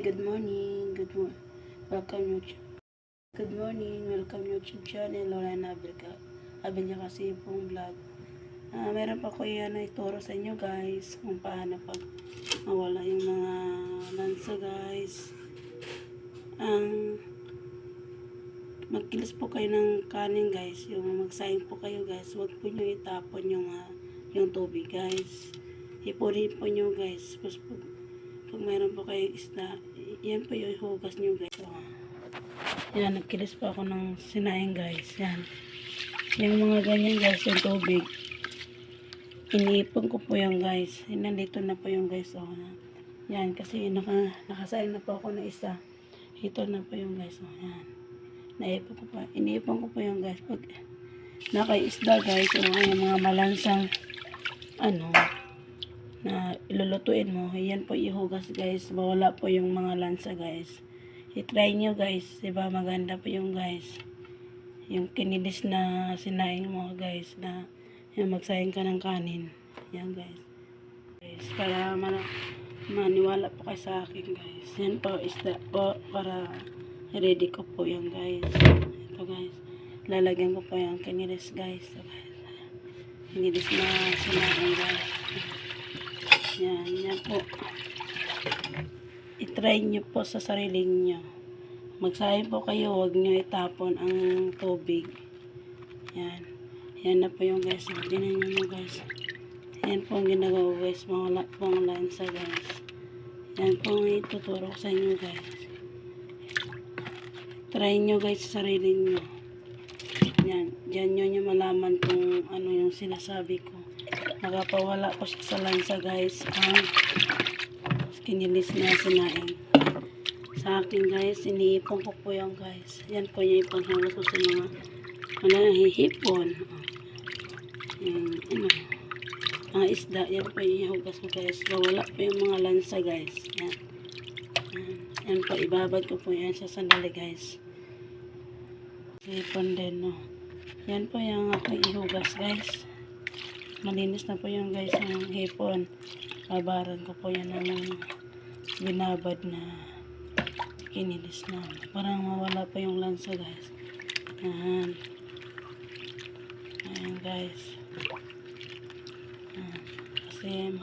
Good morning. Welcome YouTube. Good morning. Welcome YouTube channel. Lorena Abelya kasi pong vlog. Meron pa ko yan na ituro sa inyo guys kung paano pag mawala yung mga lansa guys. Magkilis po kayo ng kanin guys. Yung magsayang po kayo guys. Huwag po nyo itapon yung tubig guys. Ipunin po nyo guys. Pag mayroon po kayo isda, yan po yung ihugas nyo guys. Yan, nagkilis po ako ng sinaing guys. Yan. Yung mga ganyan guys, yung tubig. Iniipon ko po yung guys. Nandito na po yung guys. Yan, kasi nakasaing na po ako na isa. Ito na po yung guys. Yan. Iniipon ko po yung guys. Pag nakaisda guys, yung mga malansang na ilulutuin mo, yan po ihugas guys, mawala po yung mga lansa guys. I-try nyo guys, diba maganda po yung guys, yung kinilis na sinaing mo guys, na yung magsayang ka ng kanin, yan guys, para maniwala po kayo sa akin guys. Yan po isda po, para ready ko po yung guys. Ito guys, lalagyan ko po yung kinilis guys. Ito guys, kinilis na sinaing guys. Yan po. I-try nyo po sa sarili nyo. Magsayang po kayo, huwag nyo itapon ang tubig. Yan. Yan na po yung guys. Tingnan nyo guys. Yan po ang ginagawa guys. Mawala po ang lansa guys. Yan po ang ituturo ko sa inyo guys. Try nyo guys sa sarili nyo. Yan. Diyan nyo malaman kung ano yung sinasabi ko. Nakapawala ko sa lansa guys ang kinilis na sinaing. Sa akin guys, iniipon ko po yung guys. Yan po yung ipanghangas ko sa mga hihipon. Mga isda, yan po yung ihugas ko guys. Wala po yung mga lansa guys. Yan po, ibabad ko po yan sa sandali guys. Hipon din Yan po yung aking ihugas guys. Malinis na po yung guys ang hipon. Babaran ko po yan ng binabad na kinilis na. Parang mawala po yung lansa guys. Ayan guys. Kasi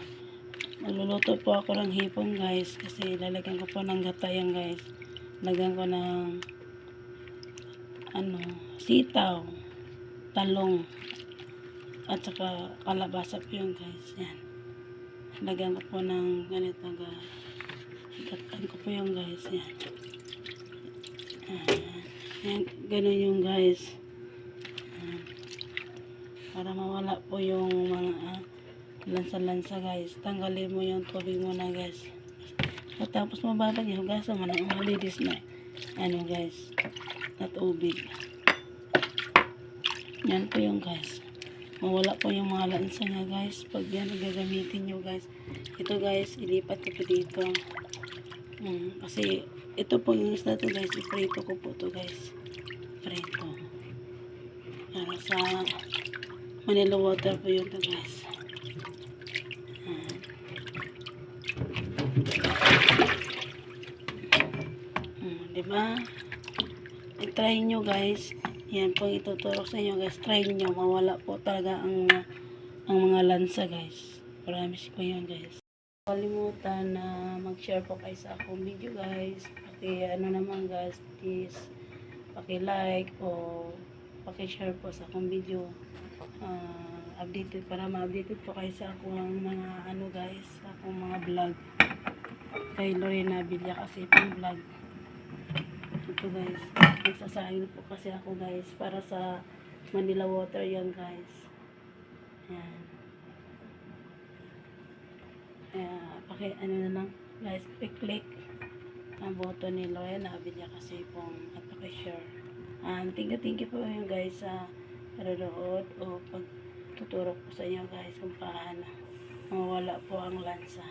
magluluto po ako ng hipon guys. Kasi lalagyan ko po ng gatayan guys. Lagyan ko ng sitaw, talong, at saka kalabasa po yun guys. Yan. Lagyan ko po ng ganito guys. Higatan ko po yung guys. Yan. Yan. Ganun yung guys. Para mawala po yung mga lansa-lansa guys. Tanggalin mo yung tubig muna guys. At tapos mababag yung gas. Malinis na guys. Na tubig. Yan po yung guys. Mawala po yung mga lansa nga guys. Pag yan gagamitin nyo guys. Ito guys, ilipat ko po dito. Kasi ito po yung isda to guys. Iprito ko po to guys. Prito. Para sa Manila water po yun to guys. Diba? I-try nyo guys. Yan po ituturo sa inyo guys. Try nyo. Mawala po talaga ang mga lansa guys. Promise ko yan guys. Kalimutan na mag-share po kayo sa akong video guys. Naman guys. Please paki-like o paki-share po sa akong video. Updated para ma-updated po kayo sa akong mga guys. Sa akong mga vlog. Kay Lorena Abelya kasi pong vlog. Ito guys, nagsasayang po kasi ako guys para sa Manila water yan guys. Yan. Na lang guys, click ang button ni Lorena Abelya kasi pong at paki-share. Thank you po yung guys sa panonood o pagtuturo po sa inyo guys kung paano mawala po ang lansa.